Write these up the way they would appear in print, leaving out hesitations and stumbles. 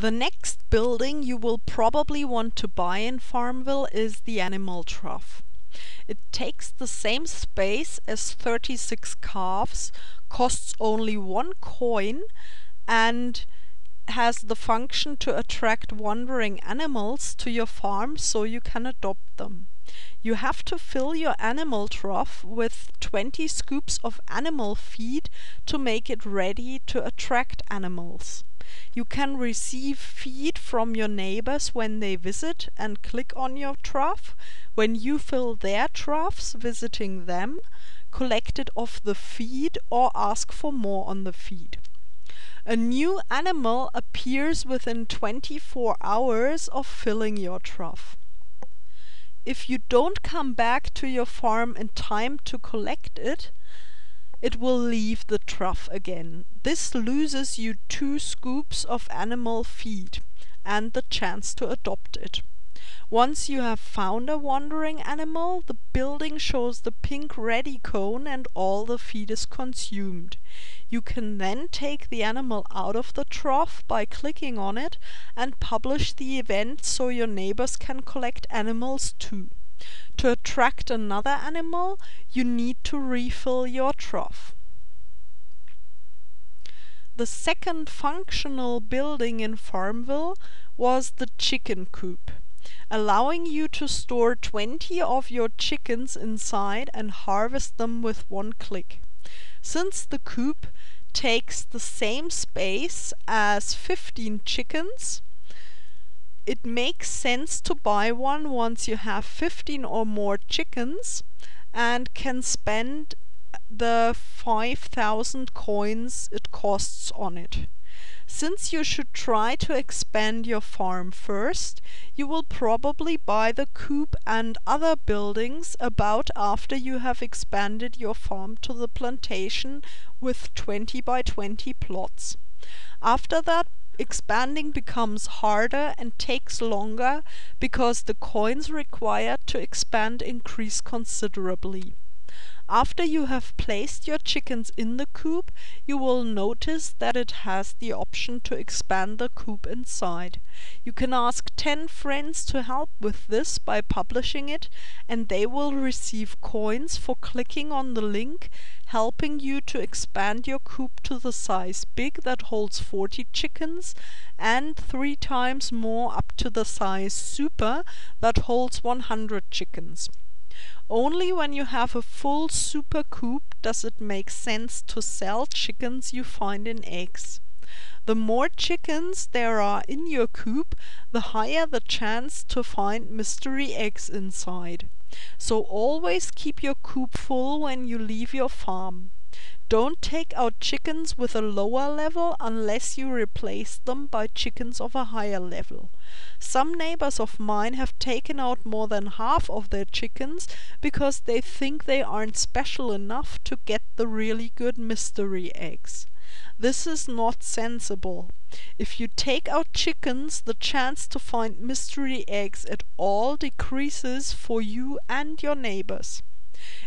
The next building you will probably want to buy in Farmville is the animal trough. It takes the same space as 36 calves, costs only 1 coin, and has the function to attract wandering animals to your farm so you can adopt them. You have to fill your animal trough with 20 scoops of animal feed to make it ready to attract animals. You can receive feed from your neighbors when they visit and click on your trough. When you fill their troughs visiting them, collect it off the feed or ask for more on the feed. A new animal appears within 24 hours of filling your trough. If you don't come back to your farm in time to collect it, it will leave the trough again. This loses you 2 scoops of animal feed and the chance to adopt it. Once you have found a wandering animal, the building shows the pink ready cone and all the feed is consumed. You can then take the animal out of the trough by clicking on it and publish the event so your neighbors can collect animals too. To attract another animal, you need to refill your trough. The second functional building in Farmville was the chicken coop, allowing you to store 20 of your chickens inside and harvest them with 1 click. Since the coop takes the same space as 15 chickens, it makes sense to buy one once you have 15 or more chickens and can spend the 5,000 coins it costs on it. Since you should try to expand your farm first, you will probably buy the coop and other buildings about after you have expanded your farm to the plantation with 20 by 20 plots. After that, expanding becomes harder and takes longer because the coins required to expand increase considerably. After you have placed your chickens in the coop, you will notice that it has the option to expand the coop inside. You can ask 10 friends to help with this by publishing it, and they will receive coins for clicking on the link, helping you to expand your coop to the size big that holds 40 chickens, and 3 times more up to the size super that holds 100 chickens. Only when you have a full super coop does it make sense to sell chickens you find in eggs. The more chickens there are in your coop, the higher the chance to find mystery eggs inside. So always keep your coop full when you leave your farm. Don't take out chickens with a lower level unless you replace them by chickens of a higher level. Some neighbors of mine have taken out more than half of their chickens because they think they aren't special enough to get the really good mystery eggs. This is not sensible. If you take out chickens, the chance to find mystery eggs at all decreases for you and your neighbors.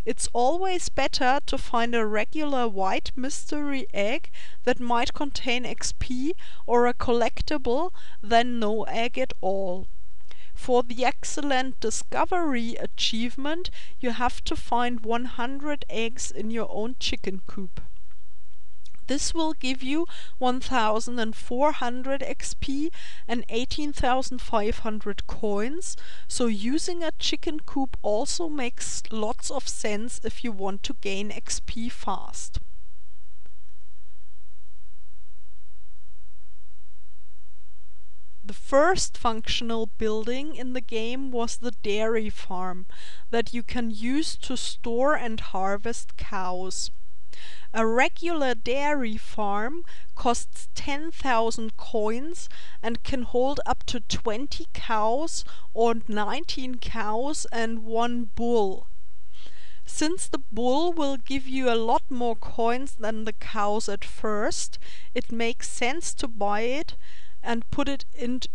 It's always better to find a regular white mystery egg that might contain XP or a collectible than no egg at all. For the excellent discovery achievement, you have to find 100 eggs in your own chicken coop. This will give you 1,400 XP and 18,500 coins, so using a chicken coop also makes lots of sense if you want to gain XP fast. The first functional building in the game was the dairy farm that you can use to store and harvest cows. A regular dairy farm costs 10,000 coins and can hold up to 20 cows or 19 cows and 1 bull. Since the bull will give you a lot more coins than the cows at first, it makes sense to buy it and put it into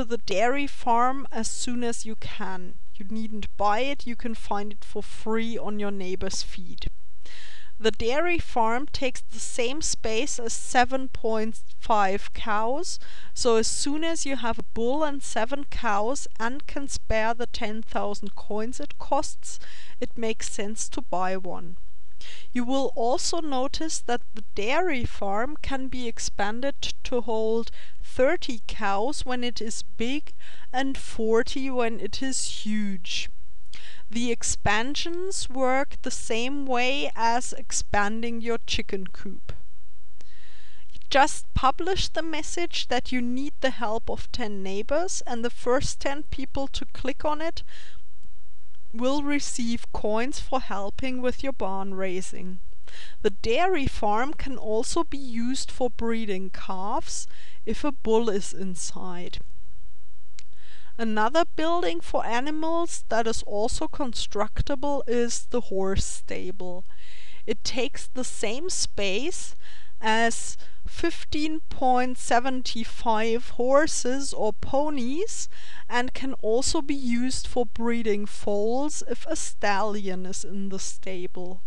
the dairy farm as soon as you can. You needn't buy it, you can find it for free on your neighbor's feed. The dairy farm takes the same space as 7.5 cows, so as soon as you have a bull and 7 cows and can spare the 10,000 coins it costs, it makes sense to buy one. You will also notice that the dairy farm can be expanded to hold 30 cows when it is big and 40 when it is huge. The expansions work the same way as expanding your chicken coop. Just publish the message that you need the help of 10 neighbors, and the first 10 people to click on it will receive coins for helping with your barn raising. The dairy farm can also be used for breeding calves if a bull is inside. Another building for animals that is also constructible is the horse stable. It takes the same space as 15.75 horses or ponies and can also be used for breeding foals if a stallion is in the stable.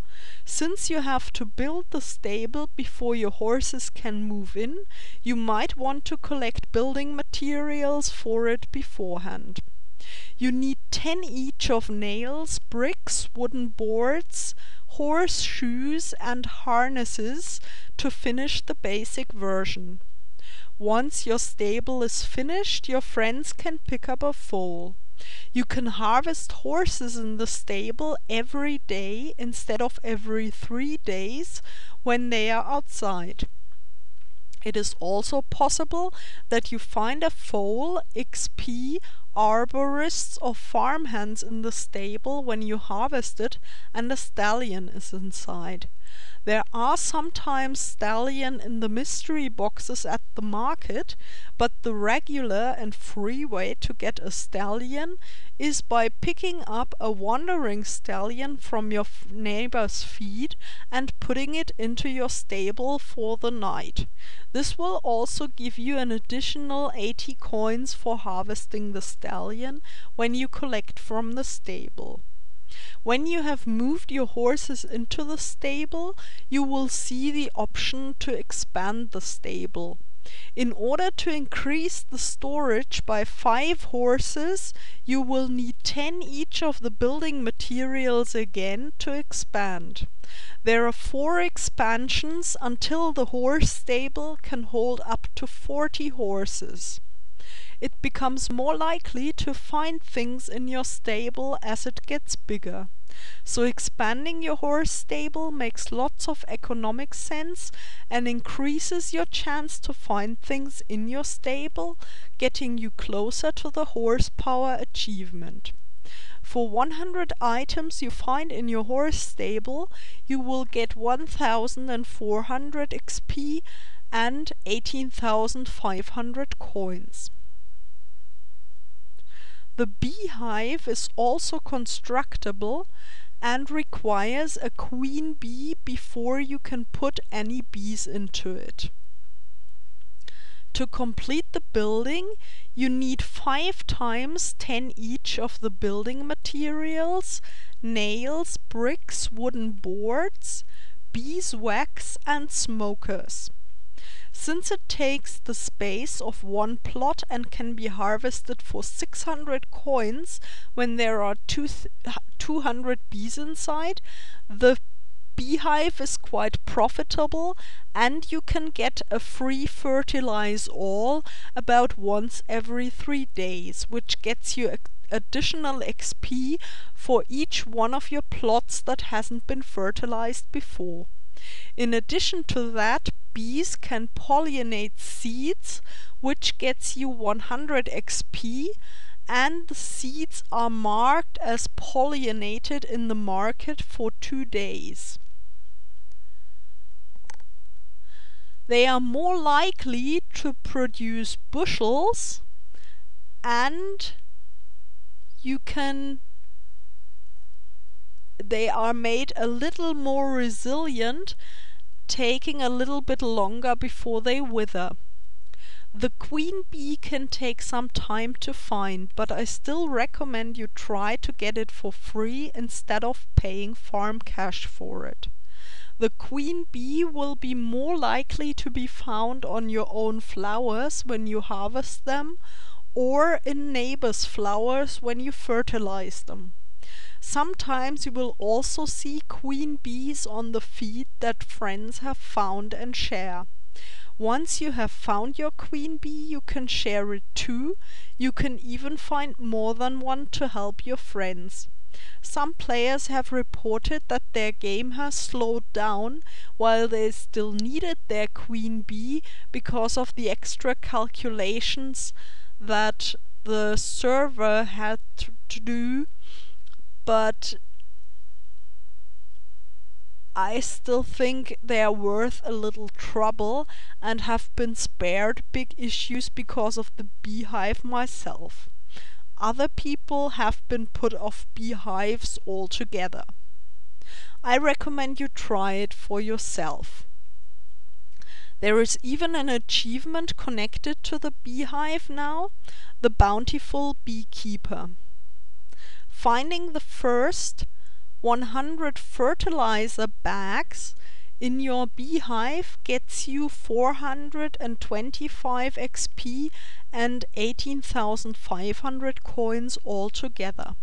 Since you have to build the stable before your horses can move in, you might want to collect building materials for it beforehand. You need 10 each of nails, bricks, wooden boards, horseshoes and harnesses to finish the basic version. Once your stable is finished, your friends can pick up a foal. You can harvest horses in the stable every day instead of every 3 days when they are outside. It is also possible that you find a foal, XP, arborists or farmhands in the stable when you harvest it and a stallion is inside. There are sometimes stallion in the mystery boxes at the market, but the regular and free way to get a stallion is by picking up a wandering stallion from your neighbor's feed and putting it into your stable for the night. This will also give you an additional 80 coins for harvesting the stallion when you collect from the stable. When you have moved your horses into the stable, you will see the option to expand the stable. In order to increase the storage by 5 horses, you will need 10 each of the building materials again to expand. There are 4 expansions until the horse stable can hold up to 40 horses. It becomes more likely to find things in your stable as it gets bigger. So expanding your horse stable makes lots of economic sense and increases your chance to find things in your stable, getting you closer to the horsepower achievement. For 100 items you find in your horse stable, you will get 1,400 XP and 18,500 coins. The beehive is also constructible and requires a queen bee before you can put any bees into it. To complete the building, you need 5 times 10 each of the building materials, nails, bricks, wooden boards, beeswax and smokers. Since it takes the space of one plot and can be harvested for 600 coins when there are 200 bees inside, the beehive is quite profitable and you can get a free fertilize all about once every 3 days, which gets you additional XP for each one of your plots that hasn't been fertilized before. In addition to that, bees can pollinate seeds, which gets you 100 XP, and the seeds are marked as pollinated in the market for 2 days. They are more likely to produce bushels, and they are made a little more resilient, taking a little bit longer before they wither. The queen bee can take some time to find, but I still recommend you try to get it for free instead of paying farm cash for it. The queen bee will be more likely to be found on your own flowers when you harvest them, or in neighbors' flowers when you fertilize them. Sometimes you will also see queen bees on the feed that friends have found and share. Once you have found your queen bee, you can share it too. You can even find more than one to help your friends. Some players have reported that their game has slowed down while they still needed their queen bee because of the extra calculations that the server had to do, but I still think they are worth a little trouble and have been spared big issues because of the beehive myself. Other people have been put off beehives altogether. I recommend you try it for yourself. There is even an achievement connected to the beehive now, the bountiful beekeeper. Finding the first 100 fertilizer bags in your beehive gets you 425 XP and 18,500 coins altogether.